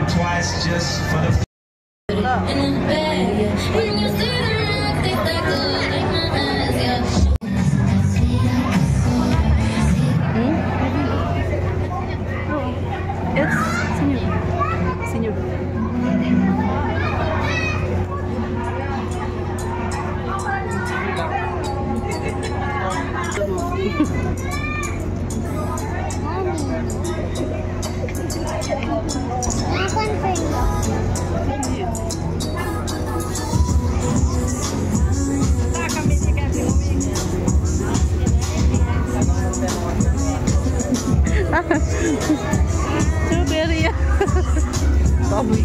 think twice just for the. Strawberry. Strawberry.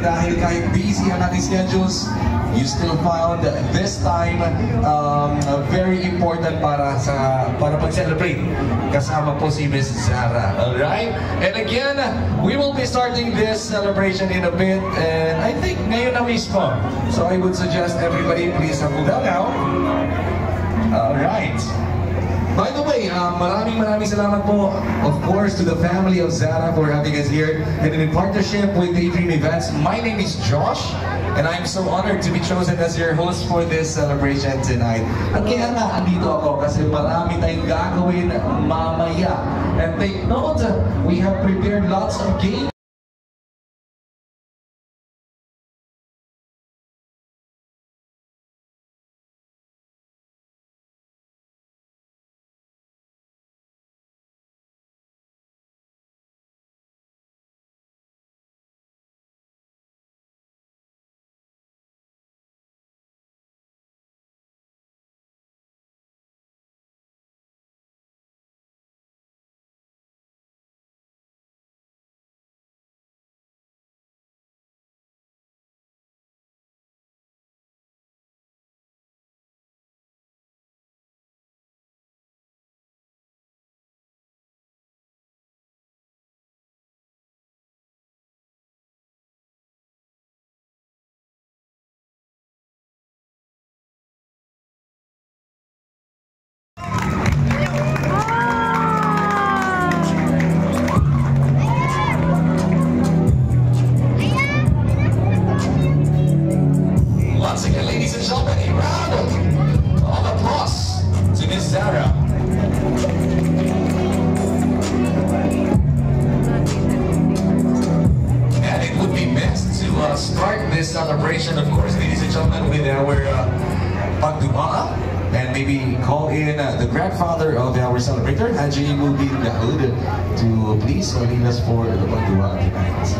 Dahil kahit busy ang ating schedules, you still found this time very important para pag-celebrate kasama po si Miss Zara. Alright? And again, we will be starting this celebration in a bit, and I think ngayon na mismo. So I would suggest everybody please cool down now. Alright. By the way, maraming salamat po, of course, to the family of Zara for having us here. And in partnership with Daydream Events, my name is Josh, and I'm so honored to be chosen as your host for this celebration tonight. At kaya nga, andito ako kasi marami tayong gagawin mamaya. And take note, we have prepared lots of games. Once again, ladies and gentlemen, a round of applause to Miss Zara. And it would be best to start this celebration, of course, ladies and gentlemen, with our pagdumaa, and maybe call in the grandfather of our celebrator, Haji Mubin Dahoud, to please lead us for the pagdumaa tonight.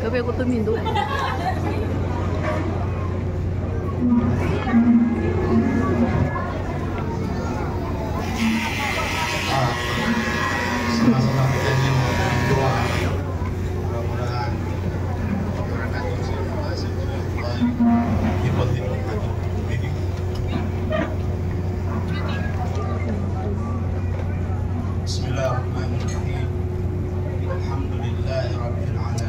Gabi ko tumindo. Sama-sama kita yung doa. Mudah-mudahan masyarakat hibot-hibot ating pinig. Bismillahirrahmanirrahim. Alhamdulillahi Rabbil Alamin.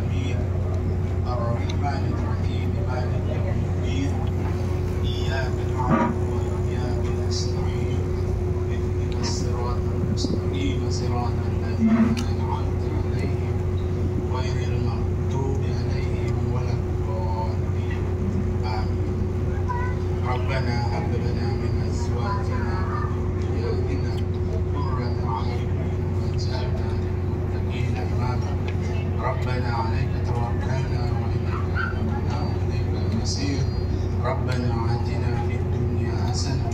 ربنا آتنا في الدنيا حسنة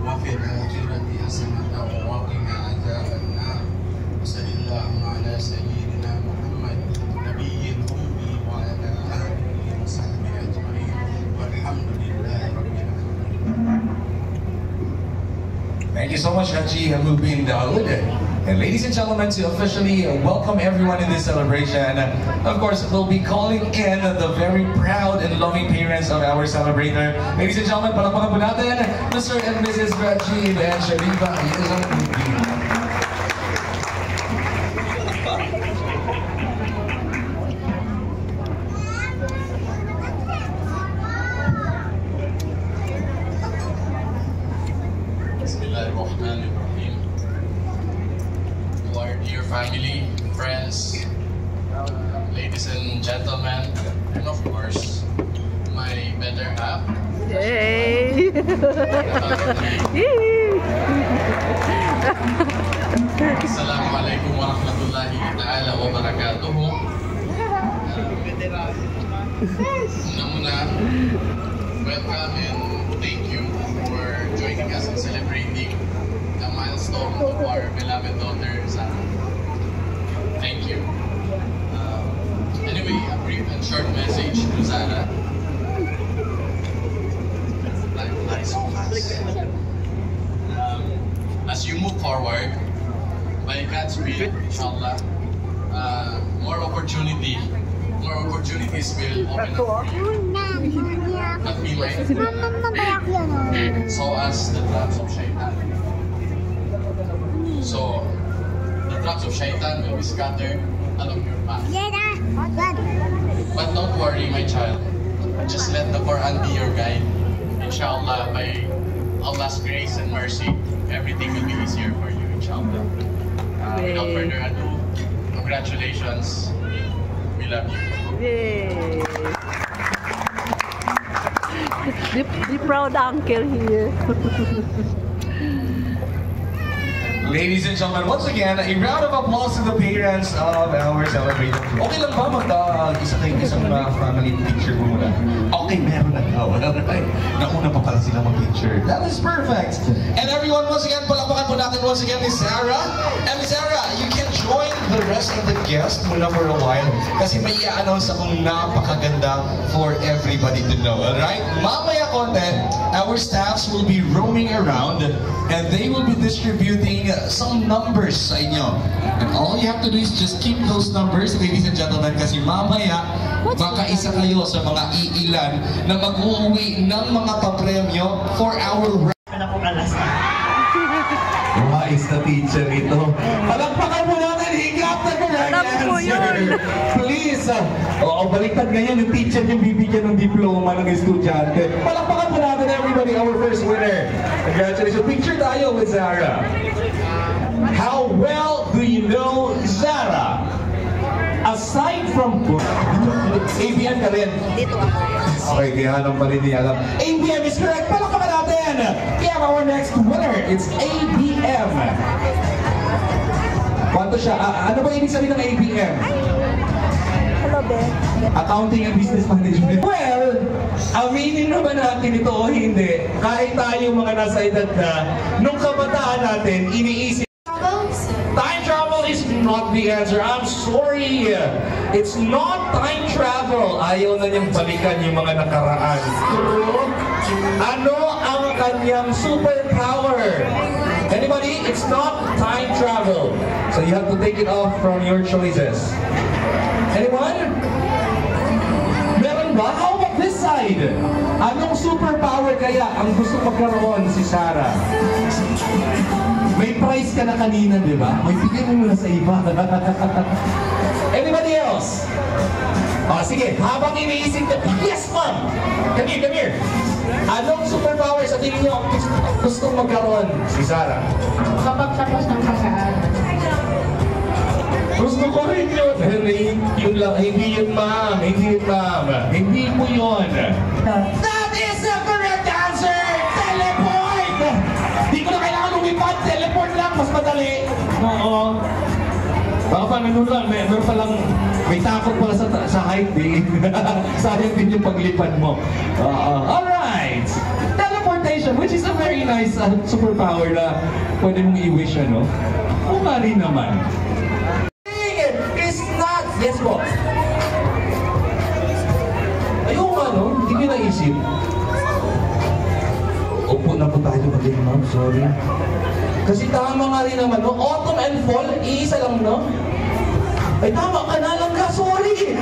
وفي الآخرة حسنة وقنا عذاب النار وصل اللهم على سيدنا محمد نبي الأمي وعلى آله وصحبه أجمعين والحمد لله رب العالمين. Thank you so much, Haji Habu bin Daoud. And ladies and gentlemen, to officially welcome everyone in this celebration, of course, we'll be calling in the very proud and loving parents of our celebrator. Ladies and gentlemen, palakpakan po natin, Mr. and Mrs. Rajiv and Sharifa Yazan. Bismillahirrahmanirrahim. To our dear family, friends, ladies and gentlemen, and of course, my better half. Yay! Assalamualaikum warahmatullahi ta'ala wabarakatuh. Una-una, welcome and thank you for joining us in celebrating the milestone of our beloved daughter, Sarah. Thank you. Anyway, a brief and short message to Sarah. Life so fast. As you move forward, by God's will, inshallah, more opportunities will open up for you. But be mindful, so as the traps of shaitan. So, the traps of shaitan will be scattered out of your path. But don't worry, my child. Just let the Quran be your guide. Inshallah, by Allah's grace and mercy, everything will be easier for you, inshallah. Without further ado, congratulations. We love you. Yay! The proud uncle here. Ladies and gentlemen, once again, a round of applause to the parents of our celebrator. Okay lang ba isang family picture muna? Okay, meron na daw. Nauna pa pala sila mag-picture. That is perfect. And everyone, once again, palakpakan po natin once again ni Sarah. And Sarah, you can join the rest of the guests muna for a while kasi may i-announce akong napakaganda for everybody to know. Alright? Mamaya konti, our staffs will be roaming around and they will be distributing some numbers sa inyo. And all you have to do is just keep those numbers, ladies and gentlemen, kasi mamaya makaisa kayo sa mga iilan na mag-uuwi ng mga papremyo for our wise na teacher ito. Palakpakan mo natin, higap na correct answer. Please. Baliktad ngayon yung teacher yung bibigyan ng diploma ng estudyante. Palakpakan mo natin, everybody, our first winner. Congratulations. Picture tayo with Zara. How well do you know Zara? Aside from ABM ka rin. Dito ako. Okay, kaya nang pa rin niya alam. ABM is correct. Palakpakan natin. We have our next winner. It's ABM. Kwanto siya? Ano ba ibig sabihin ng ABM? Hello, Ben. Accounting and Business Management. Well, aminin naman natin ito o hindi. Kahit tayo mga nasa edad na, nung kabataan natin, iniisip. Time travel is not the answer. I'm sorry. It's not time travel. Ayaw na niyang balikan yung mga nakaraan. Ano ang kanyang superpower? Anybody? It's not time travel. So you have to take it off from your choices. Anyone? Meron ba? How about this side? Anong superpower kaya ang gusto magkaroon si Sarah? May prize ka na kanina, di ba? May bigay mo muna sa iba. Anybody else? Sige, habang iniisip ka, yes, ma'am! Come here, come here. Anong superpower sa tingin niyo gustong magkaroon si Sarah? Kapag-tapos ng pag-aaral. Gusto ko rin yun. Yun lang, hindi yun, ma'am. Hindi yun, ma'am. Hindi mo yun. That is the correct answer! Teleport! Di ko na kailangan lumipad. Teleport lang, mas madali. Oo. Baka pa, nandun lang, meron palang, may takot pala sa Sayang din. Sayang din yung paglipad mo. Alright! Teleportation, which is a very nice superpower na pwede mong i-wish, ano? O nga rin naman. It's not... Yes po. Ayun nga, no? Hindi ko naisip. Opo na po tayo magaling, ma'am. Sorry. Kasi tama nga rin naman, no? Autumn and fall, iisa lang, no? Ay, tama ka na lang ka. Sorry!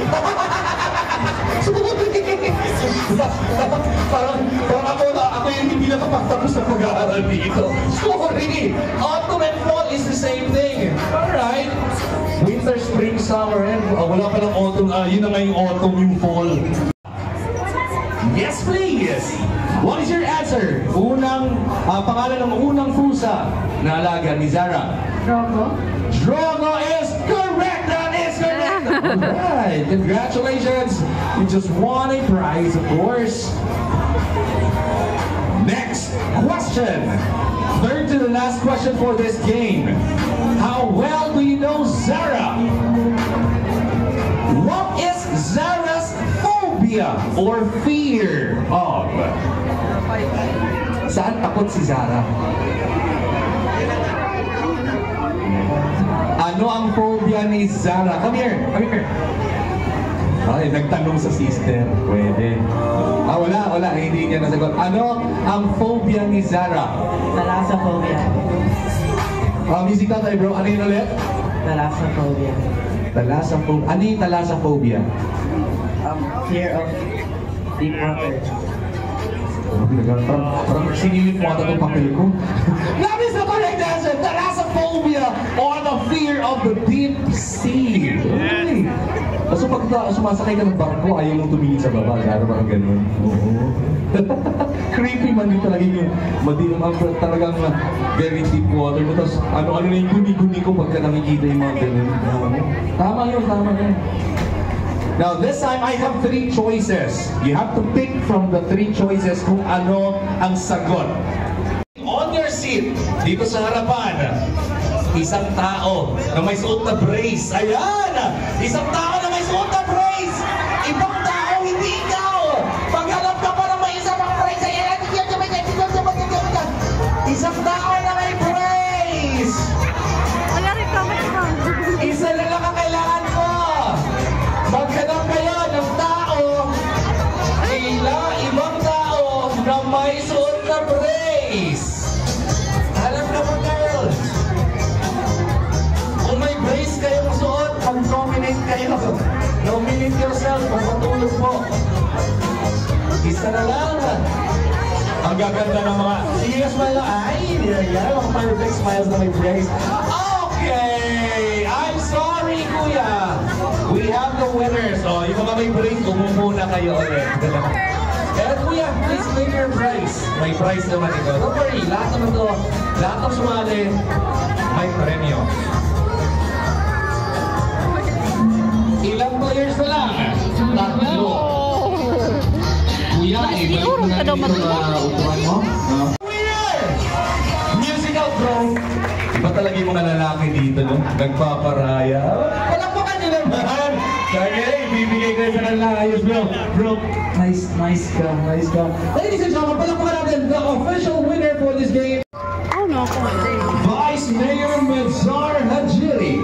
Ako yung hindi nakapagtapos na pag-aaral dito. Sorry! Autumn and fall is the same thing. Alright. Winter, spring, summer, and wala pa lang autumn. Yun na nga yung autumn, yung fall. Yes, please! What is your answer? Pangalan ng unang pusa na alaga ni Zara. Drogo. Drogo is correct! That is correct! Alright, congratulations! You just won a prize, of course. Next question. Third to the last question for this game. How well do you know Zara? What is Zara's phobia or fear of? Saan takot si Zara? Ano ang phobia ni Zara? Come here, come here. Ay, nagtanong sa sister. Pwede. Wala. Hindi niya nasagot. Ano ang phobia ni Zara? Thalassophobia. Music tayo, bro. Ano yun ulit? Thalassophobia. Thalassophobia. Ano yung thalassophobia? Fear of deep water. Parang sinilip mo ata itong papel ko. That is the correct answer! Thalassophobia or the fear of the deep sea. Okay. So pag sumasakay ka ng barko, ayaw mong tumingin sa baba. Gano'n parang gano'n. Oo. Creepy man din talaga yung madilim ang talagang very deep water. Tapos ano-ano na yung guni-guni ko pagka nakikita yung mga gano'n. Tama yun. Now this time I have 3 choices. You have to pick from the 3 choices kung ano ang sagot. On your seat, dito sa harapan, isang tao na may suot na brace. Ayan! Isang tao na may suot na brace! Ibang tao, hindi ikaw! Paghanap ka pa na may isa pang brace. Ayan! Isang tao na may brace! Isa na lang ang kailangan mo! Maghanap kayo ng tao, ibang tao na may suot na brace. Alam na mo, girl. Kung may brace kayong suot, mag-nominate kayo. Nominate yourself, magpatulog po. Isa na lang. Ang gaganda ng mga, sige na smile lang. Ay, yan, mga perfect smiles na may brace. Okay, I'm sorry, kuya. We have the winners. Yung mga may brace, umupo na kayo ulit. And kuya, please claim your prize. May prize naman ito. Don't worry, lahat naman ito. Lahat ng sumali, may premyo. Ilang players na lang? Tatlo. Kuya, ibalik mo na dito sa upuan mo. Winner! Musical Pro. Iba talaga yung mga lalaki dito, no? Nagpaparaya. Palakpakan nyo naman! Okay, bibigay kayo sa nalayos, bro. Bro, nice ka. Ladies and gentlemen, palakpakan natin the official winner for this game. Vice Mayor Medzar Hajiri,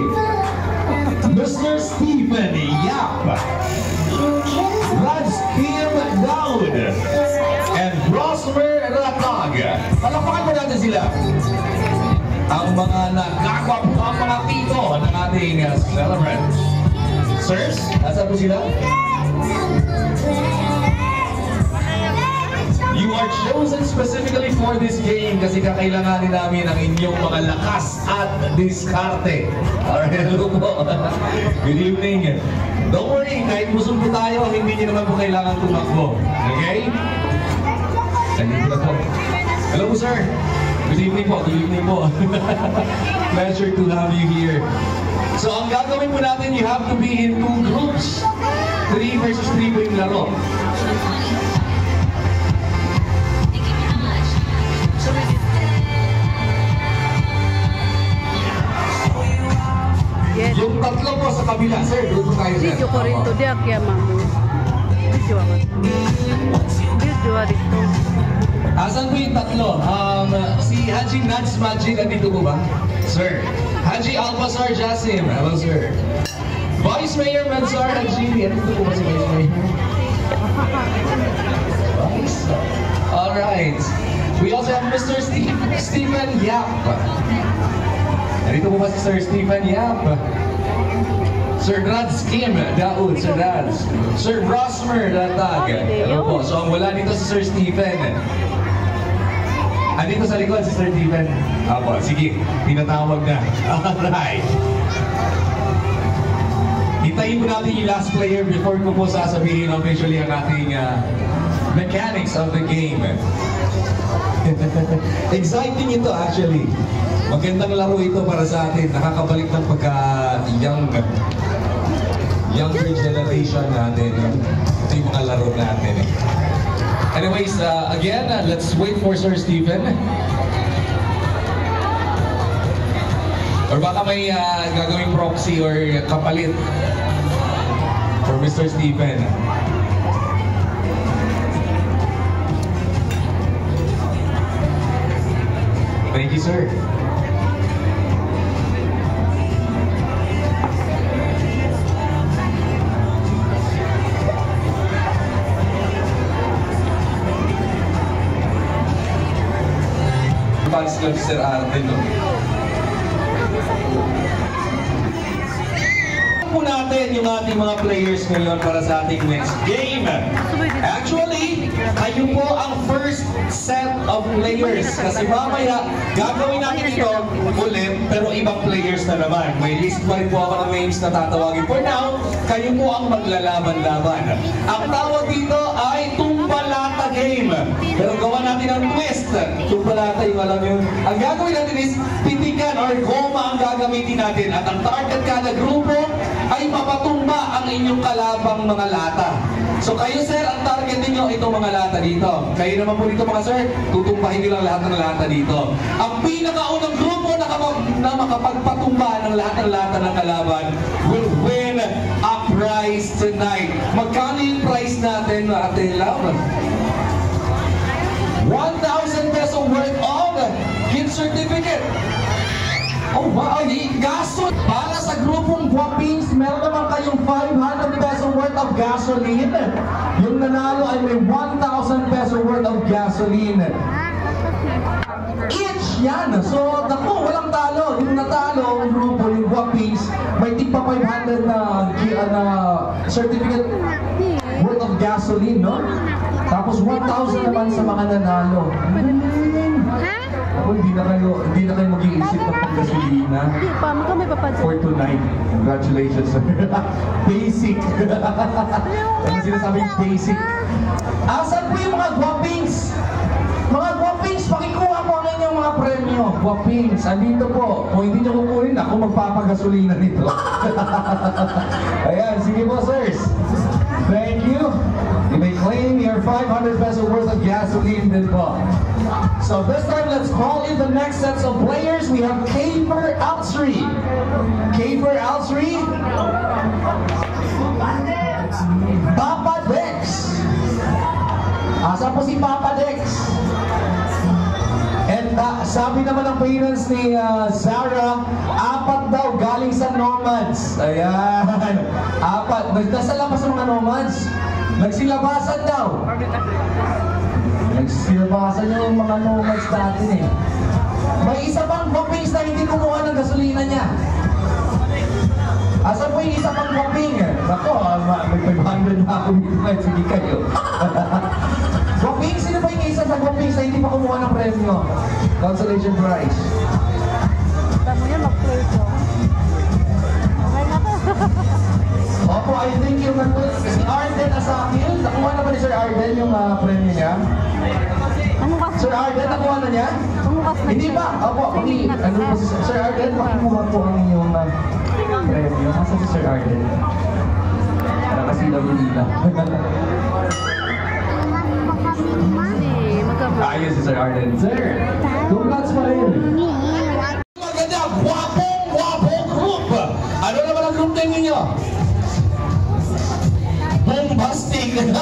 Mr. Stephen Yap, Raj Kim Daud, and Rosmer Ratag. Palakpakan mo natin sila. Ang mga nagkakwapo, ang mga tito ng ating celebrant. Sirs, nasa po sila? You are chosen specifically for this game kasi kakailanganin namin ang inyong mga lakas at diskarte. Alright, hello po. Good evening. Don't worry, kahit busog po tayo, hindi nyo naman po kailangan tumakbo. Okay? Nandito na po. Hello po, sir. Good evening po. Pleasure to have you here. So, ang gagawin po natin, you have to be in 2 groups. 3 versus 3 po yung laro. Yung tatlo po sa kabila, sir. Doon po tayo, sir. Video ko rin to. Di akya, mamu. Video ako. Video rito. Asan po yung tatlo? Si Haji Nads Magic, andito po ba? Sir. Haji Alpasar Jasim. Hello, sir. Vice Mayor Mansar Haji. Andito po ba si Vice Mayor? Vice. Alright. We also have Mr. Stephen Yap. Andito po ba si Sir Stephen Yap? Sir Rads Kim Daud, Sir Rads. Sir Rosmer Datag. Hello po. So ang wala dito si Sir Stephen. Andito sa likod si Sir Stephen. Apo, sige. Tinatawag na. Alright. Hintayin po natin yung last player before ko po sasabihin officially ang ating mechanics of the game. Exciting ito actually. Magandang laro ito para sa atin. Nakakabalik ng younger generation natin. Ito yung mga laro natin. Anyways, again, let's wait for Sir Stephen. Or baka may gagawing proxy or kapalit for Mr. Stephen. Thank you, sir. Fans club Sir Arden, no? Po natin yung ating mga players ngayon para sa ating next game. Actually, kayo po ang first set of players kasi mamaya gagawin natin ito ulit pero ibang players na naman. May list pa rin po ako ng names na tatawagin. For now, kayo po ang maglalaban-laban. Ang tawag dito ay Tumbalata Game. Pero gawa natin ang twist. Tumbalata yung alam yun. Ang gagawin natin is pitikan or goma ang gagamitin natin. At ang target kada grupo ay mapatumba ang inyong kalabang mga lata. So kayo sir, ang target ninyo itong mga lata dito. Kayo naman po dito mga sir, tutumbahin nyo lang lahat ng lata dito. Ang pinakaunang grupo na makapagpatumba ng lahat ng lata ng kalaban will win a prize tonight. Magkano yung prize natin, Ate Laura? 1,000 peso worth of gift certificate. Oh wow, gasol! Para sa grupong Guapings, meron naman kayong 500 peso worth of gasoline. Yung nanalo ay may 1,000 peso worth of gasoline. Each yan! So, naku, walang talo. Yung natalo, yung grupo, yung Guapings, may tigpa 500 na certificate worth of gasoline, no? Tapos 1,000 naman sa mga nanalo. Ako, hindi na kayo mag-iisip ng pagkasulina for tonight. Congratulations. Basic. Ano sinasabing basic? Asan po yung mga Guapings? Mga Guapings, pakikuha po ang inyong mga premyo. Guapings, andito po. Kung hindi nyo kukunin, ako magpapagasolina nito. Ayan, sige po, sirs. Thank you. You may claim your 500 peso worth of gasoline din po. So this time, let's call in the next sets of players. We have Kaver Alsri. Kaver Alsri. Papa Dex. Asa po si Papa Dex? And sabi naman ng parents ni Zara, 4 daw galing sa Nomads. Ayan. 4. Nasa labas ng mga Nomads. Nagsilabasan daw. Nagsilabasan yung mga Nomads natin eh. May isa pang Guapings na hindi kumuha ng gasolina niya. Asan po yung isa pang Guaping? Ako, may 500 na ako dito. Sige kayo. Guaping, sino ba yung isa sa Guaping na hindi pa kumuha ng premyo? Consolation prize. Tama yan, mag-play ko. Okay na po. Opo, I think yung si Arden Asakil, nakuha na ba ni Sir Arden yung premyo niya? Sir Arden, nakuha na niya? Hindi ba? Opo, ano po si Sir Arden, makimuha po ang inyong premyo. Masa si Sir Arden? Kasi nabulila. Ayos si Sir Arden. Sir, congrats pa rin. Maganda, Guapong group. Ano naman ang group name ninyo? bombastic!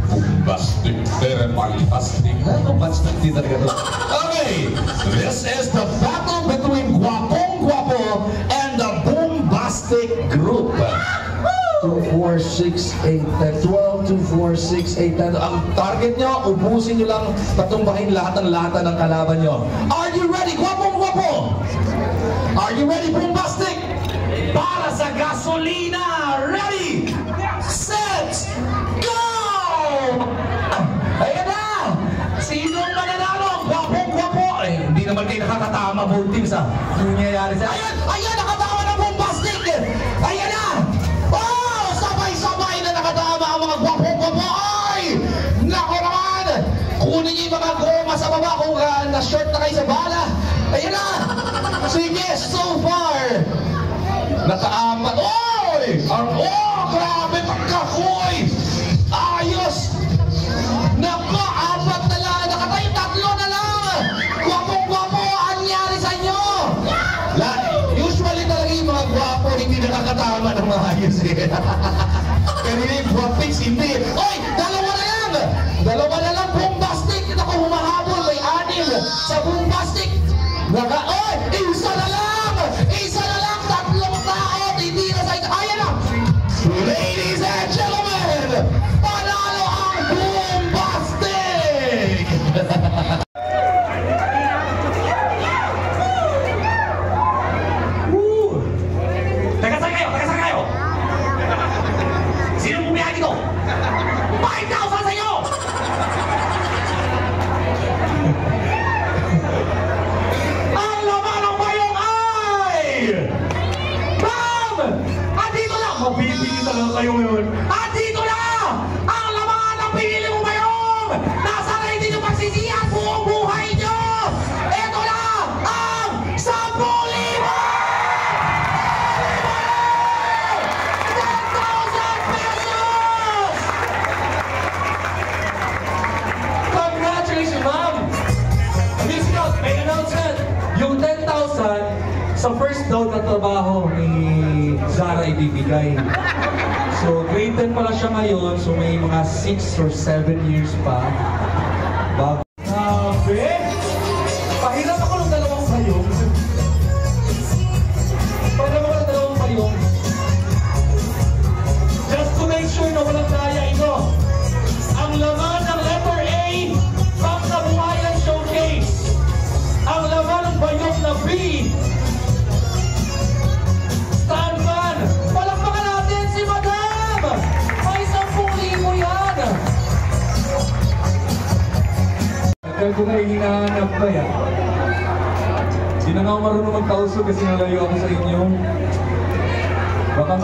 Bombastic, very fantastic. Bombastic din talaga to. Okay, this is the battle between Guapong Guapo and the Bombastic Group. 2, 4, 6, 8, 10, 12, 2, 4, 6, 8, 10. Ang target nyo, ubusin nyo lang, patumbahin lahat ng kalaban nyo. Are you ready, Guapong Guapo? Are you ready, Bombastic? Para sa gasolina! Ready! Set! Go! Ayan na! Sinong mananalo? Guapong Guapo! Eh, hindi naman kayo nakakatama, Boltings, ha? Ano nangyayari sa... Ayan! Ayan! Nakatama ng Bombastic! Ayan na! Oh! Sabay-sabay na nakatama ang mga Guapong Guapo! Ay! Nako naman! Kunin niyo yung mga goma sa baba kung na-short na kayo sa bala! Ayan na! Sige, so far! Nakaapat. Oy! Grabe pagkahoy! Ayos! Nako, apat na lang. Nakatay, 3 na lang. Guwapong-guwapo, anyari sa inyo? Usually talaga yung mga guwapo hindi nakakatama ng maayos eh. Pero yung guwapings hindi. Oy! 2 na lang! 2 na lang, Bombastic! Ako humahabol, may 6 sa Bombastic. Oy! Isa na lang! Isa na lang! 3 tao! Hindi na sa ito! Ayan na! Ladies and gentlemen! Panalo ang Bombastic! Teka saan kayo? Sino bumiyahe dito? 5,000 sa inyo! Ang laman ng bayong ay! Bam! Andito na! Mabibili talaga kayo ngayon. Andito na! Ang laman ng pinili mo bayong! Nasa na hindi nyo pagsisihan buong buhay nyo! Ito na! Ang 10,000! 10,000 pesos! Congratulations, ma'am! Miss Scott, may announcement! Yung 10,000 sa first daw na trabaho ni Zara ibibigay. So, grade 10 pala siya ngayon, so may mga 6 or 7 years pa. Grabe! Pahirap ako ng 2 payong. Pahirap ako ng 2 payong. Just to make sure na walang daya ito. Ang laman ng letter A, Pangkabuhayan Showcase. Ang laman ng bayong na B, stand fan. Palakpakan natin si Madam! May 10,000 yan! Tagal ko na hinahanap ba yan? Hindi na nga ako marunong magtauso kasi nalayo ako sa inyo. Baka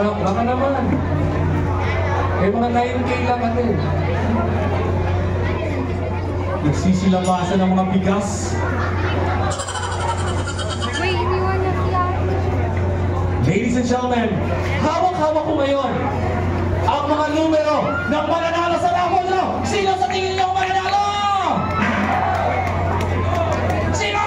naman. Eh mga 9K lang natin. Nagsisilabasan ng mga bigas. Ladies and gentlemen, hawak-hawak ko ngayon ang mga numero ng mananalo sa raffle draw. Sino sa tingin niyo ang mananalo? Sino?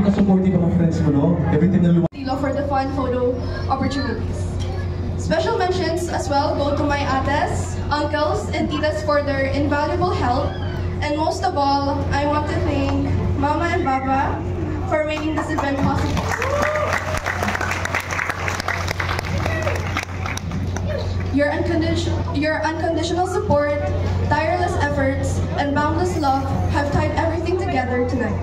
ka-supportive mga friends mo, no? Everything na lumaki. For the fun photo opportunities. Special mentions as well go to my ates, uncles, and titas for their invaluable help. And most of all, I want to thank Mama and Baba for making this event possible. Your unconditional support, tireless efforts, and boundless love have tied everything together tonight.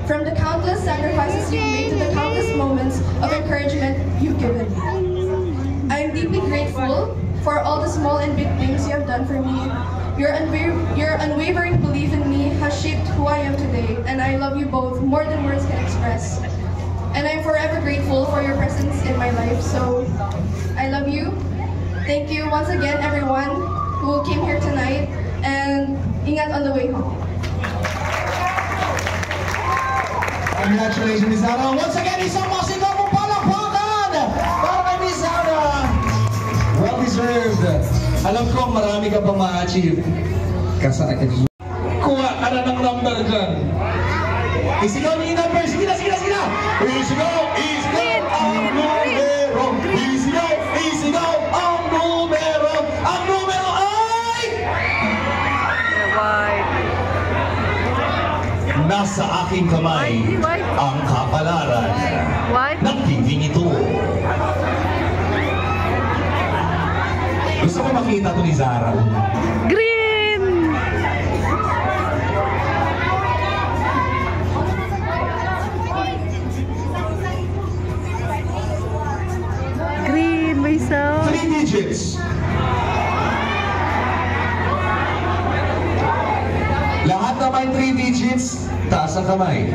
From the countless sacrifices you've made to the countless moments of encouragement you've given me. I am deeply grateful for all the small and big things you have done for me. Your unwavering belief in me has shaped who I am today, and I love you both more than words can express. And I'm forever grateful for your presence in my life, so I love you. Thank you once again, everyone who came here tonight, and ingat on the way home. Congratulations, Miss Zara. Once again, isang masigaw mong palakpakan para kay Miss Zara. Well deserved. Alam ko, marami ka pa ma-achieve. Kuha ka na ng number dyan. Isigaw niyo yung number. Sige na, sige na, sige na. Isigaw, isigaw ang numero. Isigaw, isigaw ang numero. Ang numero ay... Nasa aking kamay ang kapalaran ng TV nito. Gusto ko makita ito ni Zara. Green! Green, may sound. 3 digits. Lahat naman 3 digits, taas ang kamay.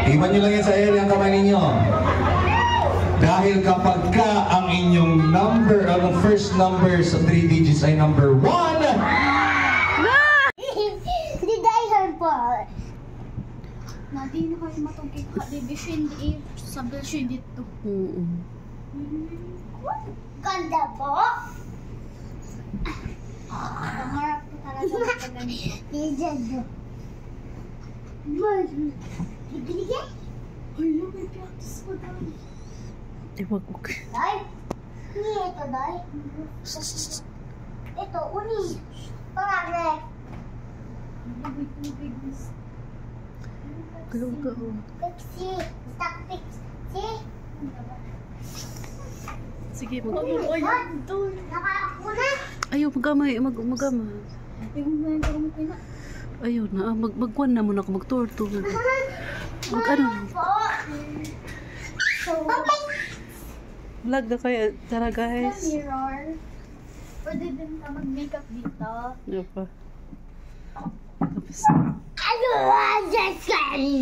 Iwan nyo lang yan sa area ang kamay ninyo. Dahil kapag ka ang inyong number, ang first number sa 3 digits ay number 1, Hindi dahil hard Nadi na kayo matungkit ka, division A, subdivision dito. Ganda po! Pangarap ko talaga magpaganito. Legend. Bibigay? Hala, may practice ko daw. Iwag ko. Day? Hindi ito, Day. Ito, uni. Pangarap. Lugo. Pixie. Stop Pixie. Sige, Nakakapo na. ayaw, magamay. Magamay. Ayaw na. Magwan na muna ako. Mag-tour-tour. Mag-ano. Vlog na kayo. Tara, guys. Mirror. Pwede din ka mag-makeup dito. Ano pa? Tapos, Ano?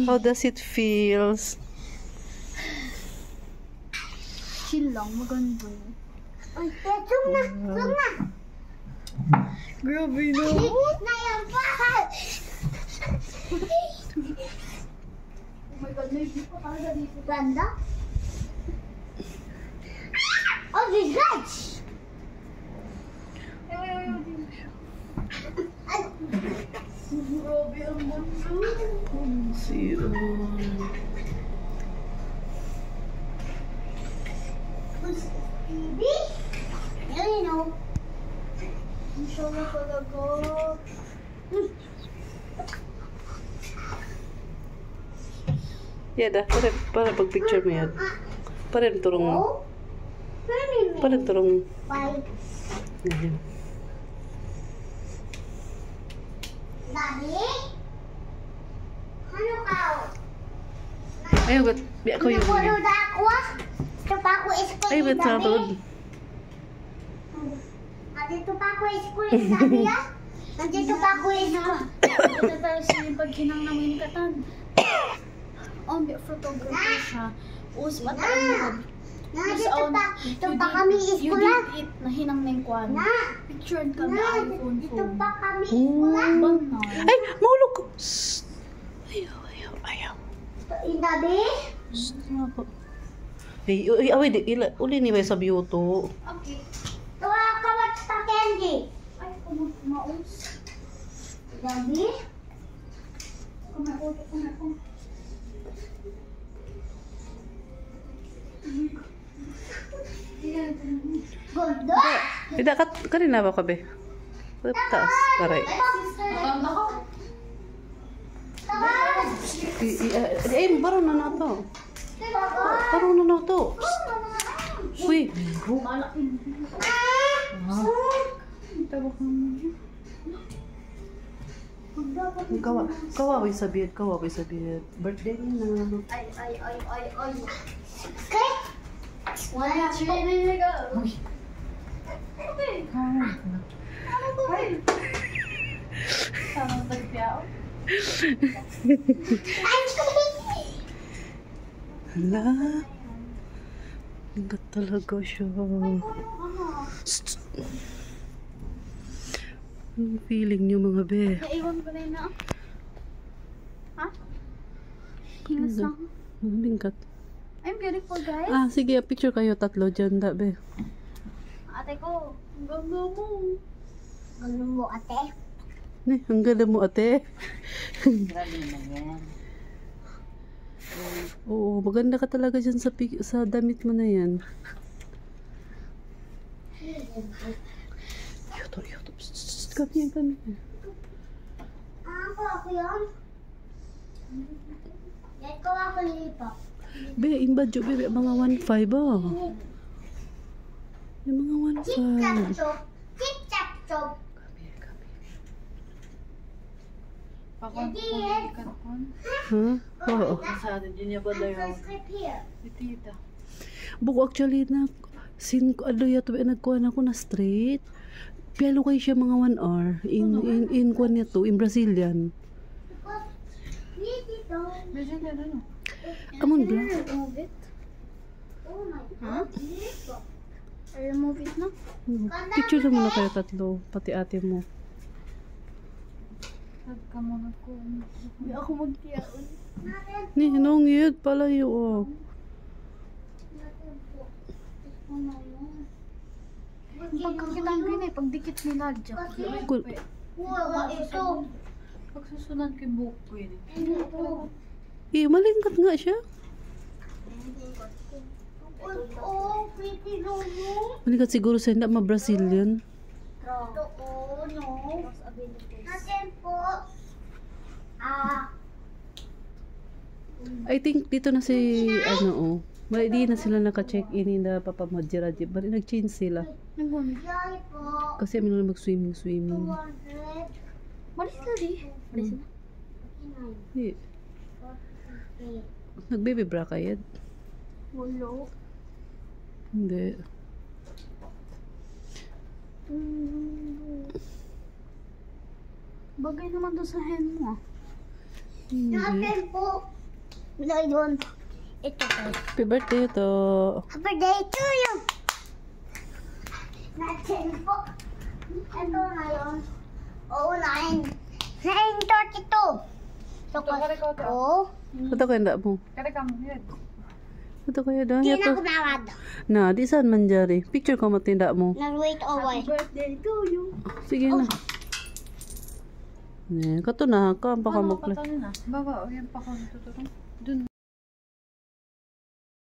how does it feels? Chill lang, maganda. Ay, zoom na! Zoom na! Grabe no. Nayan pa! Oh my God, may view pa talaga dito. Ganda? Oh, the judge! Grabe ang mundo. Zero. TV? You know. I'm sure we're gonna go. Yeah, dah. Para pag-picture mo yan. Para turong. Oh? Para turong. Bye. Ayan. Daddy? Ano ka? Ayaw, ba't? Biya ko yung. Napuno na ako ah. Ito pa ako school Ay, ba't sa tood? Nandito pa ako school sabi ah. Nandito pa ako school. Ito tayo sa pagkinang namin katan. May photographer siya. Us mataan mo. Dito pa kami school ah. You na hinang neng kwan. Na. Picture kami iPhone Dito phone. pa kami school ah. Banal. Ay, mahulog ko. Shhh. Ayaw. Yung daddy? Nga po. Ay, uli ni ba sa biyuto? Okay. Tuwa ka watch ta candy. Ay, maus. Daddy? Tidak kanina ba ka be? Taas, paray. Baro na na to. Baro na na to. Uy. Kawawi sabihin. Birthday na. Ay. Okay? 1, 2, 3, go! Okay. Sama pagpiao. Hala. Ingat talaga siya. Anong feeling niyo mga be? Naiwan ko na yun na. Ha? Hingas lang. Bingkat. I'm beautiful, guys. Ah, sige, picture kayo tatlo dyan, da be. Ate ko, ang ganda mo. Ganda mo, ate. Ang ganda mo, ate. Grabe naman yan. Oo, maganda ka talaga dyan sa damit mo na yan. Yoto. Kami. Ako yan. Yan ko ako lilipat. Be, imbadyo, be, mga 1.5 ah. Yung mga 1.5. Chip-chap-chop. Ha? Oo. Sa atin din niya ba dayo? Buko actually na ano yato nagkuha na ako na straight. Pialo kay siya mga 1 hour in kuha niya to in Brazilian. Amon bla. Remove it. Huh? Remove it na? Picture na muna kayo tatlo, pati ate mo. Nagka muna ko. Hindi ako magtiyaon. Ni, nungiyag pala yun oh. Pagkakitaan ko yun eh, pagdikit ni Nadja. Wala ito. Pagsusunan ko yung buhok ko yun Eh, malingkat nga siya. Oh, pretty logo. Malingkat siguro sa hindi ma-Brazilian. Oo, no. Natin po. I think dito na si ano oh. Di na sila naka-check-in na Papa Madjiraji. Bali nag-change sila. Yay po. Kasi kami na mag-swimming. 200. Malis na di. Malis na. Hindi. Nag-baby bra ka yan? Walo. Hindi. Bagay naman doon sa hen mo ah. Hindi. Natin po. Wala yun. Ito po. Happy birthday to. Happy day to you. Natin po. Ito na yun. Oo, 9:32. Oo. Ito kayo na mo. Ito kayo na. Hindi na ako nawad. Na, di saan man jari. Picture ko matinda mo. Nag-wait away. Birthday to you. Sige na. Kato na ka. Baka magplay. Baba, o yan pa kung tutulong. Dun.